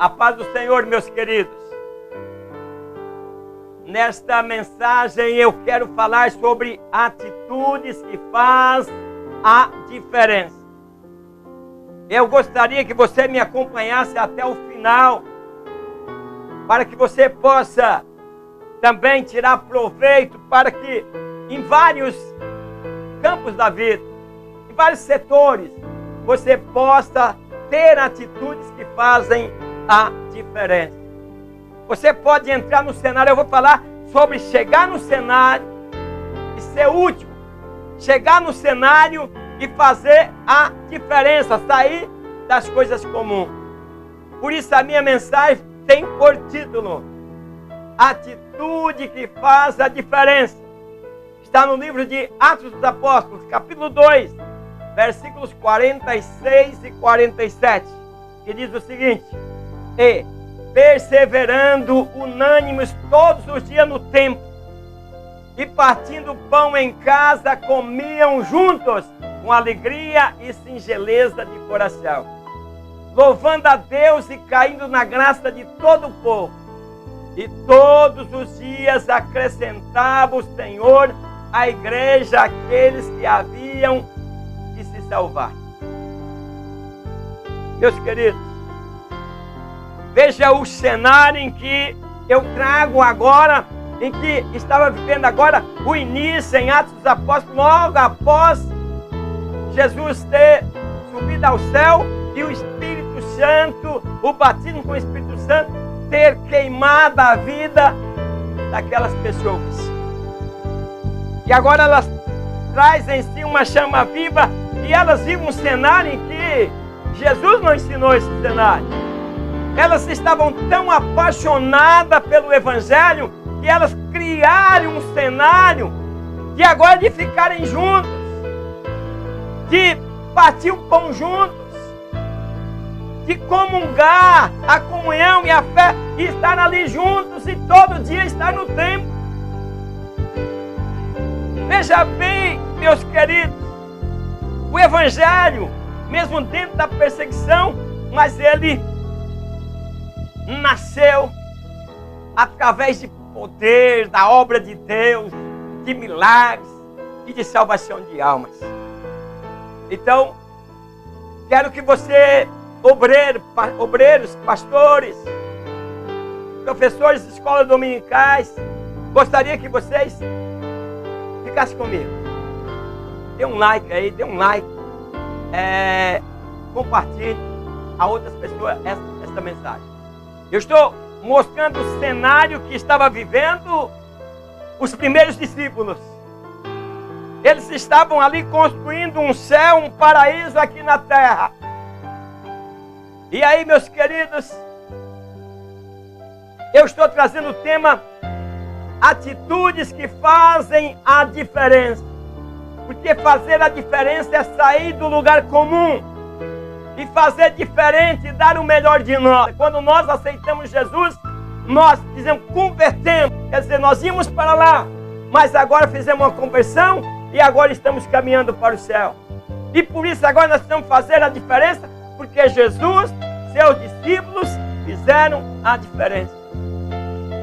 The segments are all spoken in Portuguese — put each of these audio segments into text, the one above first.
A paz do Senhor, meus queridos. Nesta mensagem eu quero falar sobre atitudes que fazem a diferença. Eu gostaria que você me acompanhasse até o final, para que você possa também tirar proveito, para que em vários campos da vida, em vários setores, você possa ter atitudes que fazem a diferença. Você pode entrar no cenário, eu vou falar sobre chegar no cenário e ser útil. Chegar no cenário e fazer a diferença, sair das coisas comuns. Por isso a minha mensagem tem por título: Atitude que faz a diferença. Está no livro de Atos dos Apóstolos, capítulo 2, versículos 46 e 47, que diz o seguinte: E, perseverando unânimes todos os dias no templo, e partindo pão em casa, comiam juntos, com alegria e singeleza de coração, louvando a Deus e caindo na graça de todo o povo. E todos os dias acrescentava o Senhor à igreja aqueles que haviam de se salvar. Meus queridos, veja o cenário em que eu trago agora, em que estava vivendo agora o início em Atos dos Apóstolos, logo após Jesus ter subido ao céu e o Espírito Santo, o batismo com o Espírito Santo, ter queimado a vida daquelas pessoas. E agora elas trazem em si uma chama viva e elas vivem um cenário em que Jesus não ensinou esse cenário. Elas estavam tão apaixonadas pelo Evangelho que elas criaram um cenário de agora de ficarem juntos, de partir o pão juntos, de comungar a comunhão e a fé, e estar ali juntos e todo dia estar no templo. Veja bem, meus queridos, o Evangelho, mesmo dentro da perseguição, mas ele nasceu através de poder, da obra de Deus, de milagres e de salvação de almas. Então, quero que você, obreiros, pastores, professores de escolas dominicais, gostaria que vocês ficassem comigo. Dê um like aí, compartilhe a outras pessoas esta mensagem. Eu estou mostrando o cenário que estava vivendo os primeiros discípulos. Eles estavam ali construindo um céu, um paraíso aqui na terra. E aí, meus queridos, eu estou trazendo o tema atitudes que fazem a diferença. Porque fazer a diferença é sair do lugar comum e fazer diferente, dar o melhor de nós. Quando nós aceitamos Jesus, nós dizemos, convertemos. Quer dizer, nós íamos para lá, mas agora fizemos uma conversão e agora estamos caminhando para o céu. E por isso agora nós precisamos fazer a diferença, porque Jesus, seus discípulos, fizeram a diferença.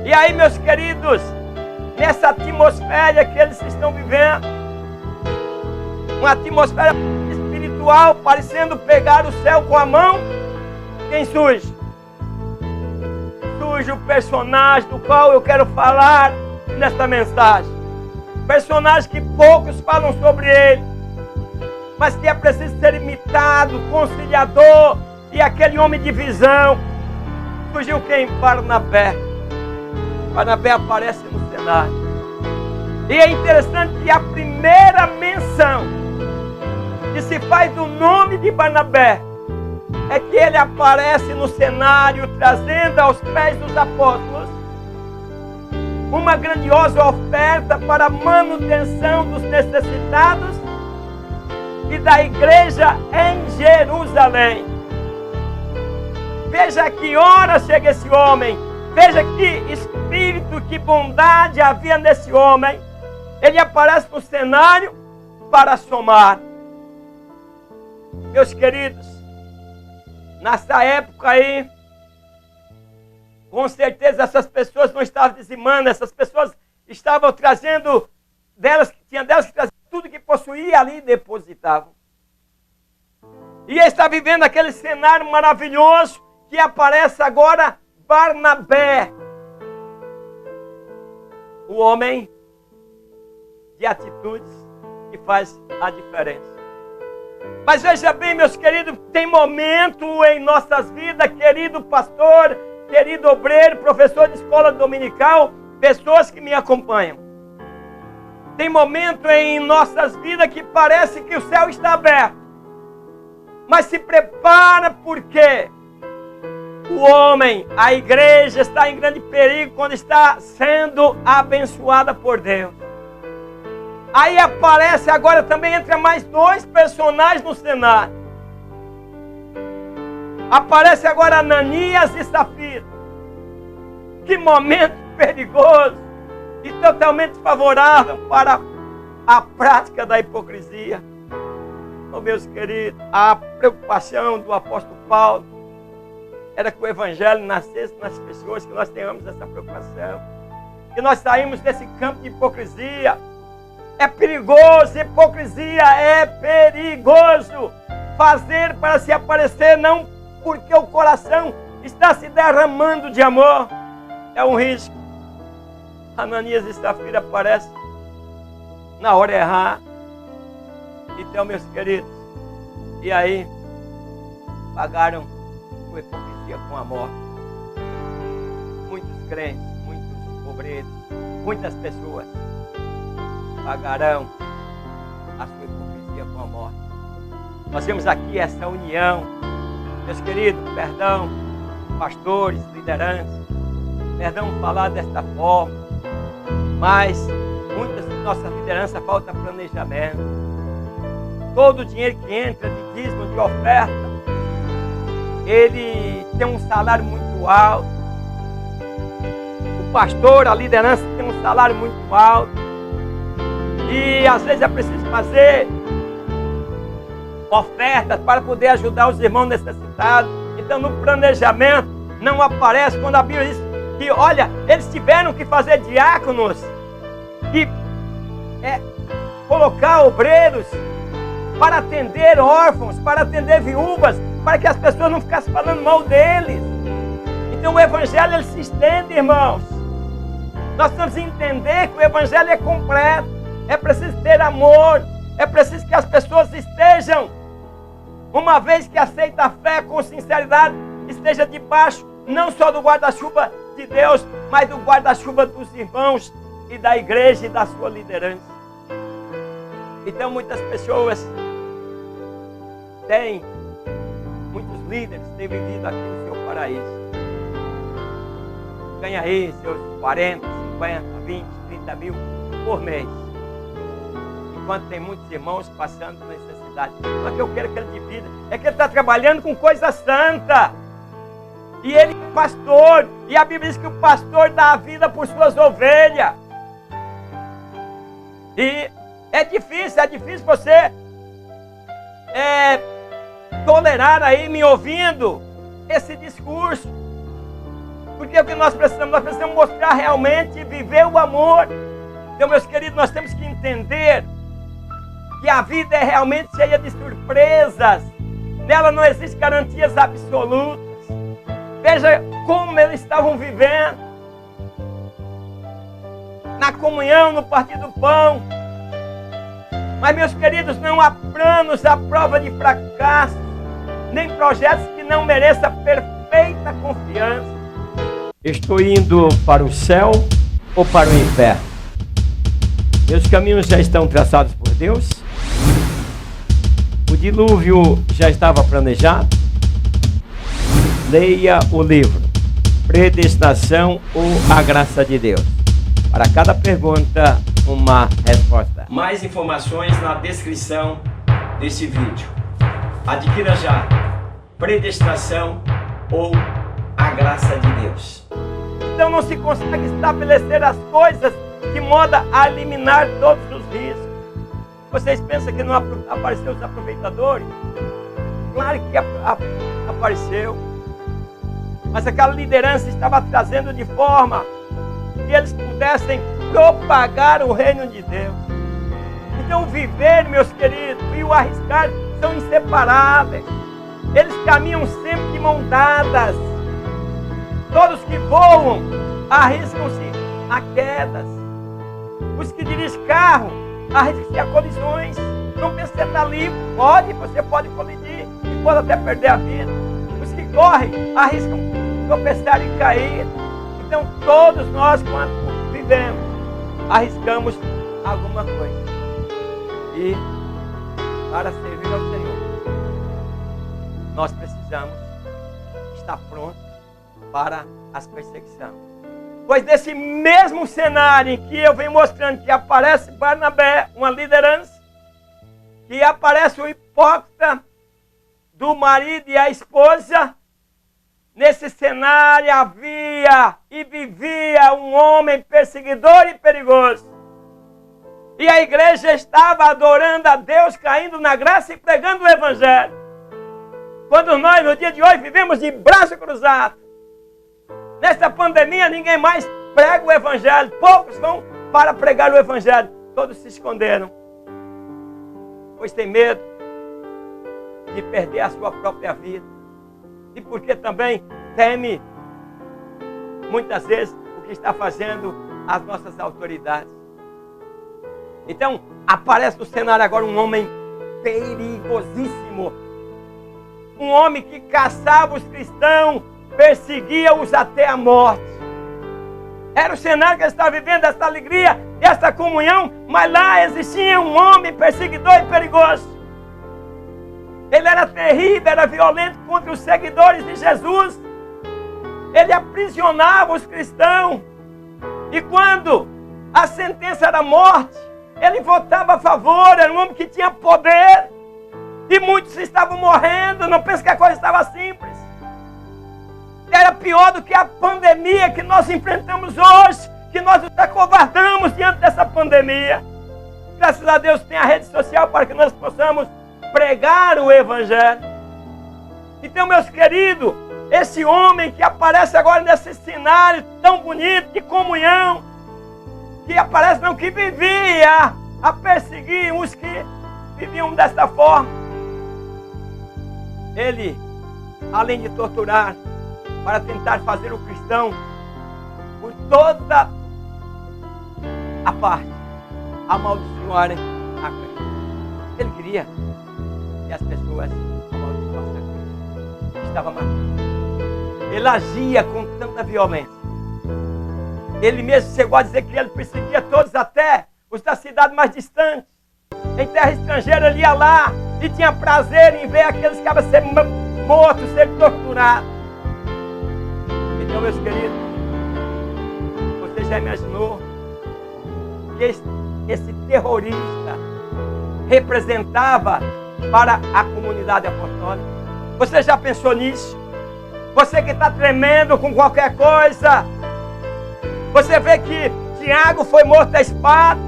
E aí, meus queridos, nessa atmosfera que eles estão vivendo, uma atmosfera espiritual, parecendo pegar o céu com a mão, quem surge? Surge o personagem do qual eu quero falar nesta mensagem. Personagem que poucos falam sobre ele, mas que é preciso ser imitado, conciliador e aquele homem de visão. Surgiu quem? Barnabé. Barnabé aparece no cenário. E é interessante que a primeira menção que se faz do nome de Barnabé é que ele aparece no cenário trazendo aos pés dos apóstolos uma grandiosa oferta para a manutenção dos necessitados e da igreja em Jerusalém. Veja que hora chega esse homem, veja que espírito, que bondade havia nesse homem. Ele aparece no cenário para somar. Meus queridos, nessa época aí, Com certeza essas pessoas não estavam dizimando, essas pessoas estavam trazendo tinha delas que trazer tudo que possuía ali e depositavam. E ele está vivendo aquele cenário maravilhoso que aparece agora Barnabé, o homem de atitudes que faz a diferença. Mas veja bem, meus queridos, tem momento em nossas vidas, querido pastor, querido obreiro, professor de escola dominical, pessoas que me acompanham. Tem momento em nossas vidas que parece que o céu está aberto. Mas se prepara porque o homem, a igreja está em grande perigo quando está sendo abençoada por Deus. Aí aparece agora também, entra mais 2 personagens no cenário. Aparece agora Ananias e Safira. Que momento perigoso e totalmente favorável para a prática da hipocrisia. Oh, meus queridos, a preocupação do apóstolo Paulo era que o evangelho nascesse nas pessoas, que nós tenhamos essa preocupação, que nós saímos desse campo de hipocrisia. É perigoso, hipocrisia é perigoso. Fazer para se aparecer, não porque o coração está se derramando de amor, é um risco. Ananias e Safira aparecem na hora errada. Então, meus queridos, e aí pagaram com hipocrisia com a morte. Muitos crentes, muitos obreiros, muitas pessoas pagarão a sua hipocrisia com a morte. Nós vemos aqui essa união, meus queridos, perdão, pastores, lideranças, perdão falar desta forma, mas muitas de nossa liderança falta planejamento. Todo o dinheiro que entra de dízimo, de oferta, ele tem um salário muito alto. O pastor, a liderança tem um salário muito alto. E às vezes é preciso fazer ofertas para poder ajudar os irmãos necessitados. Então no planejamento não aparece quando a Bíblia diz que, olha, eles tiveram que fazer diáconos, que colocar obreiros para atender órfãos, para atender viúvas, para que as pessoas não ficassem falando mal deles. Então o evangelho ele se estende, irmãos. Nós precisamos entender que o evangelho é completo. É preciso ter amor. É preciso que as pessoas estejam, uma vez que aceita a fé com sinceridade, esteja debaixo não só do guarda-chuva de Deus, mas do guarda-chuva dos irmãos e da igreja e da sua liderança. Então muitas pessoas muitos líderes têm vivido aqui no seu paraíso. Ganha aí seus 40, 50, 20, 30 mil por mês. Enquanto tem muitos irmãos passando necessidade. Mas o que eu quero que ele divida é que ele está trabalhando com coisa santa. E ele é pastor. E a Bíblia diz que o pastor dá a vida por suas ovelhas. E é difícil você tolerar aí, me ouvindo, esse discurso. Porque o que nós precisamos? Nós precisamos mostrar realmente, viver o amor. Então, meus queridos, nós temos que entender que a vida é realmente cheia de surpresas. Nela não existem garantias absolutas. Veja como eles estavam vivendo. Na comunhão, no partir do pão. Mas, meus queridos, não há planos à prova de fracasso, nem projetos que não mereçam perfeita confiança. Estou indo para o céu ou para o inferno? Meus caminhos já estão traçados por Deus? O dilúvio já estava planejado? Leia o livro Predestinação ou a Graça de Deus. Para cada pergunta, uma resposta. Mais informações na descrição desse vídeo. Adquira já Predestinação ou a Graça de Deus. Então não se consegue estabelecer as coisas de modo a eliminar todos os riscos. Vocês pensam que não apareceu os aproveitadores? Claro que apareceu. Mas aquela liderança estava trazendo de forma que eles pudessem propagar o reino de Deus. Então o viver, meus queridos, e o arriscar são inseparáveis. Eles caminham sempre de mãos dadas. Todos que voam arriscam-se a quedas. Os que dirigem carro arriscam-se a colisões. Não pense que está livre. Você pode colidir e pode até perder a vida. Os que correm arriscam tropeçar e cair. Então todos nós, quando vivemos, arriscamos alguma coisa. E para servir ao Senhor, nós precisamos estar prontos para as perseguições. Pois nesse mesmo cenário em que eu venho mostrando que aparece Barnabé, uma liderança, que aparece o hipócrita do marido e a esposa, nesse cenário havia e vivia um homem perseguidor e perigoso. E a igreja estava adorando a Deus, caindo na graça e pregando o Evangelho. Quando nós, no dia de hoje, vivemos de braço cruzado. Nesta pandemia, ninguém mais prega o Evangelho. Poucos vão para pregar o Evangelho. Todos se esconderam. Pois tem medo de perder a sua própria vida. E porque também teme, muitas vezes, o que está fazendo as nossas autoridades. Então, aparece no cenário agora um homem perigosíssimo. Um homem que caçava os cristãos, perseguia-os até a morte. Era o cenário que ele estava vivendo, essa alegria, essa comunhão, mas lá existia um homem perseguidor e perigoso. Ele era terrível, era violento contra os seguidores de Jesus. Ele aprisionava os cristãos. E quando a sentença era morte, ele votava a favor. Era um homem que tinha poder. E muitos estavam morrendo. Não pense que a coisa estava simples. Era pior do que a pandemia que nós enfrentamos hoje, que nós nos acovardamos diante dessa pandemia. Graças a Deus tem a rede social para que nós possamos pregar o Evangelho. Então, meus queridos, esse homem que aparece agora nesse cenário tão bonito de comunhão, que aparece não, que vivia a perseguir os que viviam desta forma. Ele, além de torturar, para tentar fazer o cristão, por toda a parte, amaldiçoarem a Cristo. Ele queria que as pessoas amaldiçoassem a Cristo. Estava matando. Ele agia com tanta violência. Ele mesmo chegou a dizer que ele perseguia todos, até os da cidade mais distante. Em terra estrangeira ele ia lá e tinha prazer em ver aqueles cabras serem mortos, serem torturados. Então, meus queridos, você já imaginou que esse terrorista representava para a comunidade apostólica? Você já pensou nisso? Você que está tremendo com qualquer coisa, você vê que Tiago foi morto à espada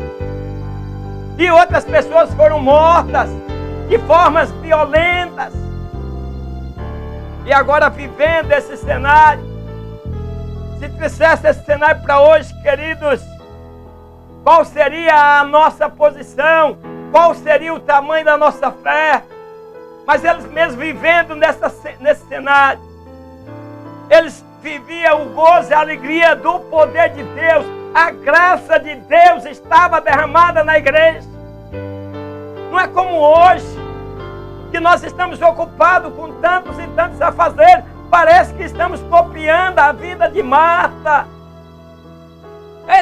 e outras pessoas foram mortas de formas violentas. E agora, vivendo esse cenário, se trouxesse esse cenário para hoje, queridos, qual seria a nossa posição? Qual seria o tamanho da nossa fé? Mas eles mesmos vivendo nesse cenário, eles viviam o gozo e a alegria do poder de Deus. A graça de Deus estava derramada na igreja. Não é como hoje, que nós estamos ocupados com tantos e tantos a fazer. Parece que estamos copiando a vida de Marta.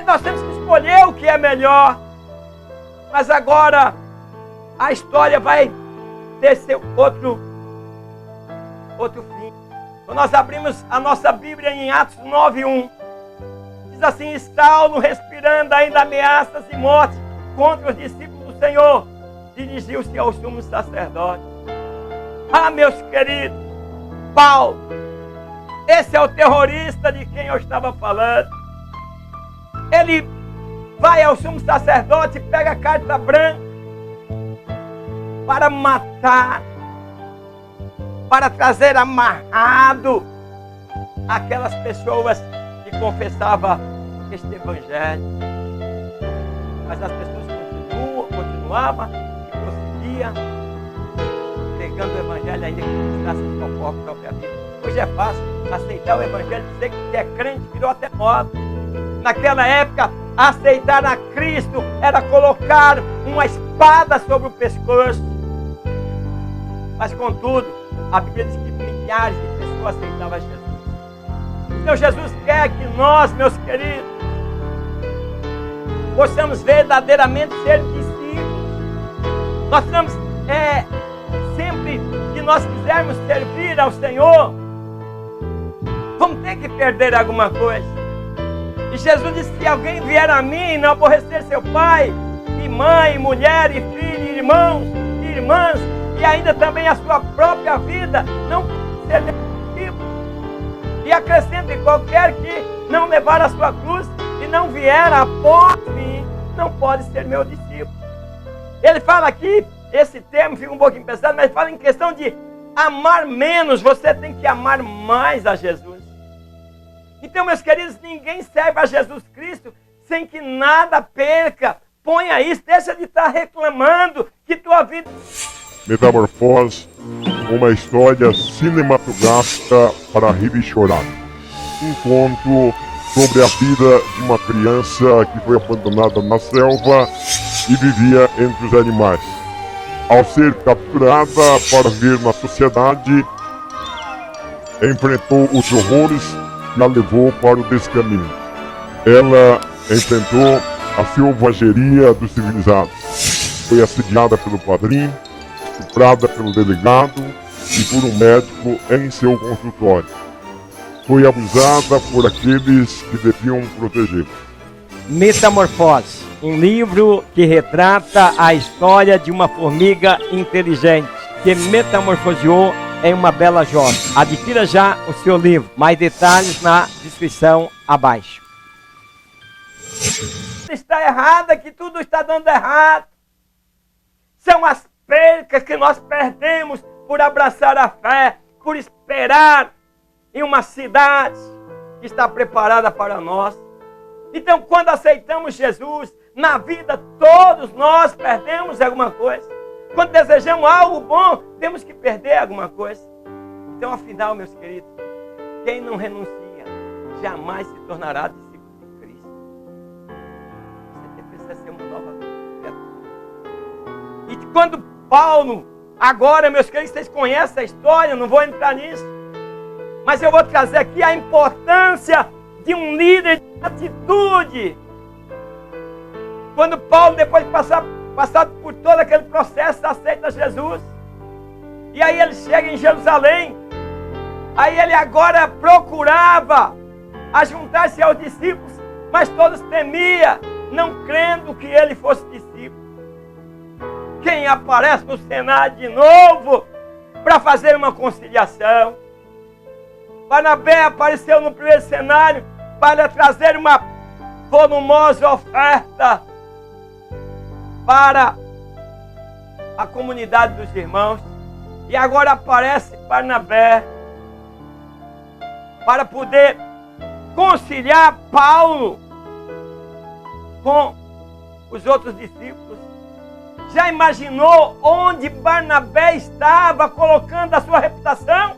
Nós temos que escolher o que é melhor. Mas agora a história vai ter seu outro fim. Quando nós abrimos a nossa Bíblia em Atos 9:1, diz assim: Saulo, respirando ainda ameaças de morte contra os discípulos do Senhor, dirigiu-se ao sumo sacerdote. Ah, meus queridos, Paulo, esse é o terrorista de quem eu estava falando. Ele vai ao sumo sacerdote e pega a carta branca para matar, para trazer amarrado aquelas pessoas que confessavam este evangelho. Mas as pessoas continuavam e prosseguiam pregando o evangelho ainda que mostrasse a própria vida. Hoje é fácil aceitar o evangelho, dizer que é crente, virou até moda. Naquela época, aceitar a Cristo era colocar uma espada sobre o pescoço. Mas contudo, a Bíblia diz que milhares de pessoas aceitavam Jesus. Então Jesus quer que nós, meus queridos, possamos verdadeiramente ser discípulos. Nós precisamos, sempre que nós quisermos servir ao Senhor, vamos ter que perder alguma coisa. E Jesus disse: se alguém vier a mim e não aborrecer seu pai, e mãe, e mulher, e filho, e irmãos, e irmãs, e ainda também a sua própria vida, não pode ser discípulo. E acrescenta: qualquer que não levar a sua cruz e não vier após mim, não pode ser meu discípulo. Ele fala aqui, esse termo fica um pouquinho pesado, mas fala em questão de amar menos. Você tem que amar mais a Jesus. Então, meus queridos, ninguém serve a Jesus Cristo sem que nada perca. Ponha isso, deixa de estar reclamando que tua vida... Metamorfose, uma história cinematográfica para rir e chorar. Um conto sobre a vida de uma criança que foi abandonada na selva e vivia entre os animais. Ao ser capturada para viver na sociedade, enfrentou os horrores que a levou para o descaminho. Ela enfrentou a selvageria dos civilizados. Foi assediada pelo padrinho, estuprada pelo delegado e por um médico em seu consultório. Foi abusada por aqueles que deviam protegê-la. Metamorfose, um livro que retrata a história de uma formiga inteligente que metamorfoseou em uma bela jovem. Adquira já o seu livro. Mais detalhes na descrição abaixo. Está errado, que tudo está dando errado. São as percas que nós perdemos por abraçar a fé, por esperar em uma cidade que está preparada para nós. Então, quando aceitamos Jesus, na vida todos nós perdemos alguma coisa. Quando desejamos algo bom, temos que perder alguma coisa. Então, afinal, meus queridos, quem não renuncia jamais se tornará discípulo de Cristo. Você precisa ser uma nova criatura. E quando Paulo, agora, meus queridos, vocês conhecem a história, não vou entrar nisso, mas eu vou trazer aqui a importância de um líder de atitude. Quando Paulo, depois de passado por todo aquele processo, aceita Jesus. E aí ele chega em Jerusalém. Aí ele agora procurava ajuntar-se aos discípulos, mas todos temiam, não crendo que ele fosse discípulo. Quem aparece no cenário de novo para fazer uma conciliação? Barnabé apareceu no primeiro cenário para trazer uma volumosa oferta para a comunidade dos irmãos. E agora aparece Barnabé para poder conciliar Paulo com os outros discípulos. Já imaginou onde Barnabé estava colocando a sua reputação?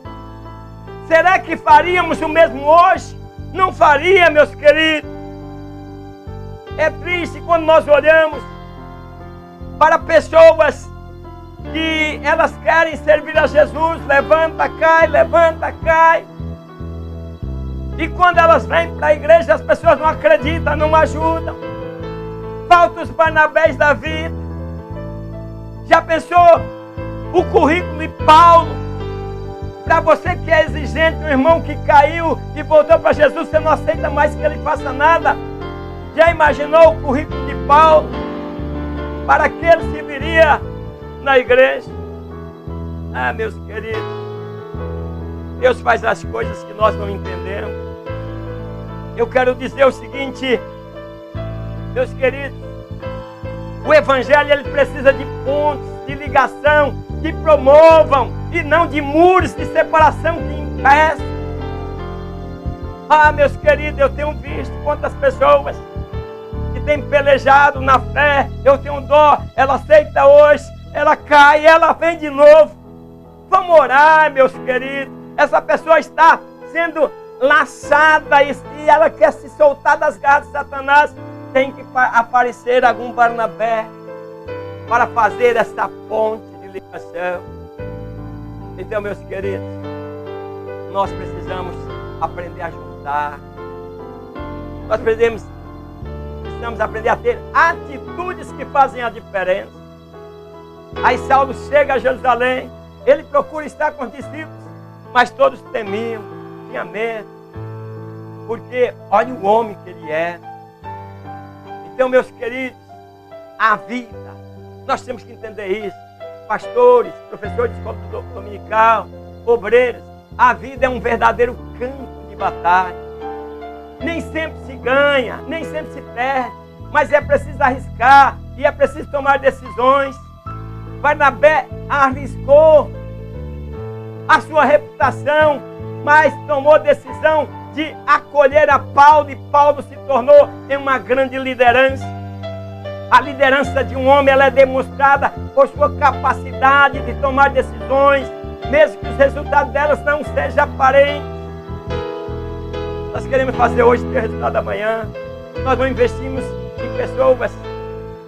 Será que faríamos o mesmo hoje? Não faria, meus queridos. É triste quando nós olhamos para pessoas que elas querem servir a Jesus, levanta, cai. E quando elas vêm para a igreja, as pessoas não acreditam, não ajudam. Faltam os Barnabés da vida. Já pensou o currículo de Paulo? Para você que é exigente, um irmão que caiu e voltou para Jesus, você não aceita mais que ele faça nada. Já imaginou o currículo de Paulo? Para que ele serviria na igreja? Ah, meus queridos, Deus faz as coisas que nós não entendemos. Eu quero dizer o seguinte, meus queridos, o evangelho ele precisa de pontes, de ligação, que promovam, e não de muros de separação que impeçam. Ah, meus queridos, eu tenho visto quantas pessoas que têm pelejado na fé. Eu tenho dó. Ela aceita hoje, ela cai, ela vem de novo. Vamos orar, meus queridos. Essa pessoa está sendo laçada e ela quer se soltar das garras de Satanás. Tem que aparecer algum Barnabé para fazer essa ponte de ligação. Então, meus queridos, nós precisamos aprender a juntar. Nós precisamos aprender a ter atitudes que fazem a diferença. Aí Saulo chega a Jerusalém. Ele procura estar com os discípulos, mas todos temiam, tinham medo. Porque olha o homem que ele é. Então, meus queridos, a vida, nós temos que entender isso. Pastores, professores de escola dominical, obreiros, a vida é um verdadeiro campo de batalha. Nem sempre se ganha, nem sempre se perde, mas é preciso arriscar e é preciso tomar decisões. Barnabé arriscou a sua reputação, mas tomou decisão de acolher a Paulo, e Paulo se tornou em uma grande liderança. A liderança de um homem, ela é demonstrada por sua capacidade de tomar decisões, mesmo que os resultados delas não sejam aparentes. Nós queremos fazer hoje ter resultado amanhã. Nós não investimos em pessoas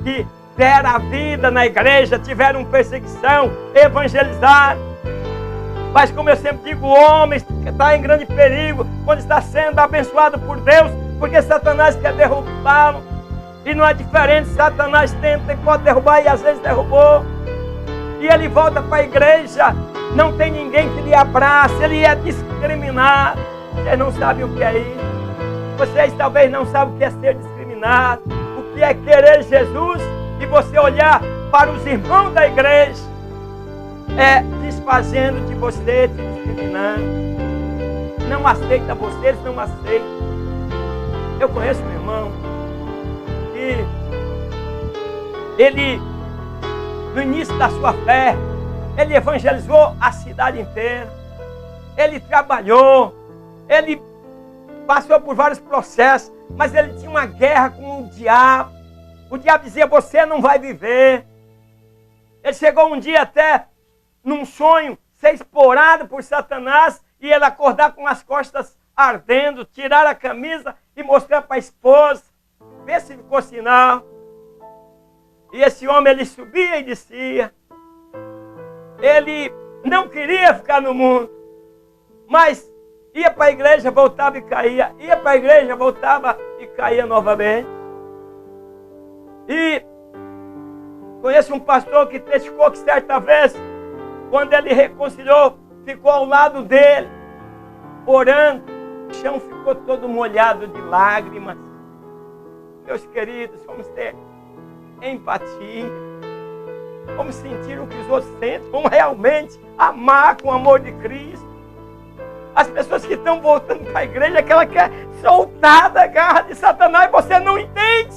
que deram a vida na igreja, tiveram perseguição, evangelizaram. Mas como eu sempre digo, o homem está em grande perigo quando está sendo abençoado por Deus, porque Satanás quer derrubá-lo. E não é diferente, Satanás tenta e pode derrubar, e às vezes derrubou. E ele volta para a igreja, não tem ninguém que lhe abrace, ele é discriminado. Vocês não sabem o que é isso. Vocês talvez não sabem o que é ser discriminado, o que é querer Jesus e você olhar para os irmãos da igreja, desfazendo de você, te discriminando. Não aceita você, eles não aceitam. Eu conheço um irmão que ele, no início da sua fé, ele evangelizou a cidade inteira. Ele trabalhou, ele passou por vários processos, mas ele tinha uma guerra com o diabo. O diabo dizia, você não vai viver. Ele chegou um dia até, num sonho, ser explorado por Satanás, e ele acordar com as costas ardendo, tirar a camisa e mostrar para a esposa, ver se ficou sinal. E esse homem, ele subia e descia. Ele não queria ficar no mundo, mas ia para a igreja, voltava e caía. Ia para a igreja, voltava e caía novamente. E conheço um pastor que testificou que certa vez, quando ele reconciliou, ficou ao lado dele, orando. O chão ficou todo molhado de lágrimas. Meus queridos, vamos ter empatia. Vamos sentir o que os outros sentem. Vamos realmente amar com o amor de Cristo. As pessoas que estão voltando para a igreja, que ela quer soltar da garra de Satanás, você não entende.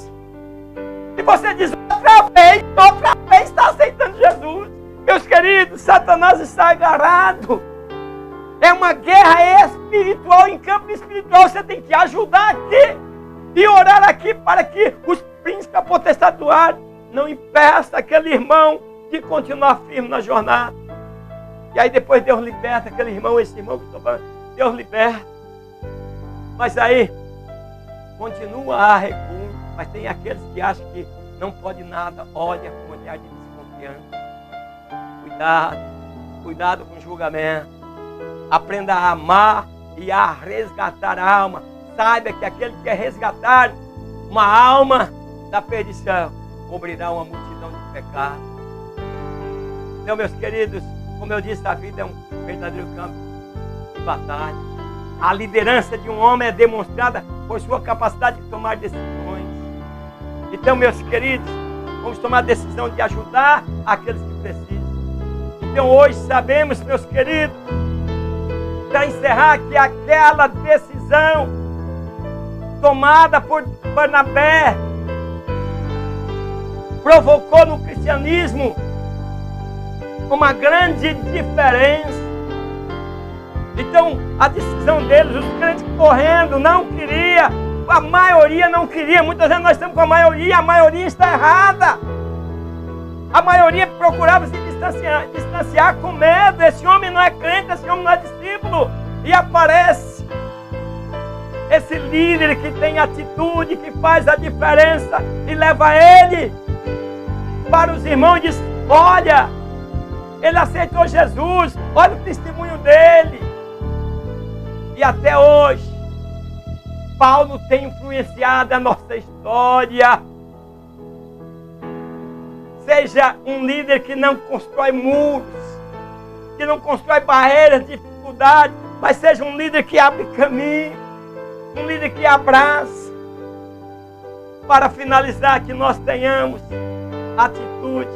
E você diz, outra vez está aceitando Jesus. Meus queridos, Satanás está agarrado. É uma guerra espiritual, em campo espiritual. Você tem que ajudar aqui e orar aqui para que os príncipes potestades do ar não impeçam aquele irmão de continuar firme na jornada. E aí depois Deus liberta aquele irmão, esse irmão que estou falando, Deus liberta. Mas aí continua a recuo, mas tem aqueles que acham que não pode nada, olha com um olhar de desconfiança. Cuidado com o julgamento. Aprenda a amar e a resgatar a alma. Saiba que aquele que quer resgatar uma alma da perdição cobrirá uma multidão de pecados. Então, meus queridos, como eu disse, a vida é um verdadeiro campo de batalha. A liderança de um homem é demonstrada por sua capacidade de tomar decisões. Então, meus queridos, vamos tomar a decisão de ajudar aqueles que precisam. Então, hoje sabemos, meus queridos, para encerrar, que aquela decisão tomada por Barnabé provocou no cristianismo uma grande diferença. Então, a decisão deles, os crentes correndo, não queria, a maioria não queria. Muitas vezes nós estamos com a maioria está errada. A maioria procurava se distanciar com medo. Esse homem não é crente, esse homem não é discípulo. E aparece esse líder que tem atitude, que faz a diferença e leva ele para os irmãos e diz: olha, ele aceitou Jesus, olha o testemunho dele. E até hoje, Paulo tem influenciado a nossa história. Seja um líder que não constrói muros, que não constrói barreiras, dificuldades, mas seja um líder que abre caminho, um líder que abraça. Para finalizar, que nós tenhamos atitude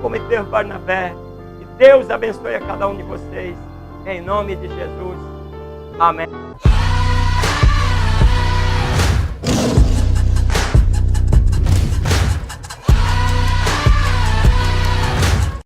como teve Barnabé. Que Deus abençoe a cada um de vocês, em nome de Jesus. Amém.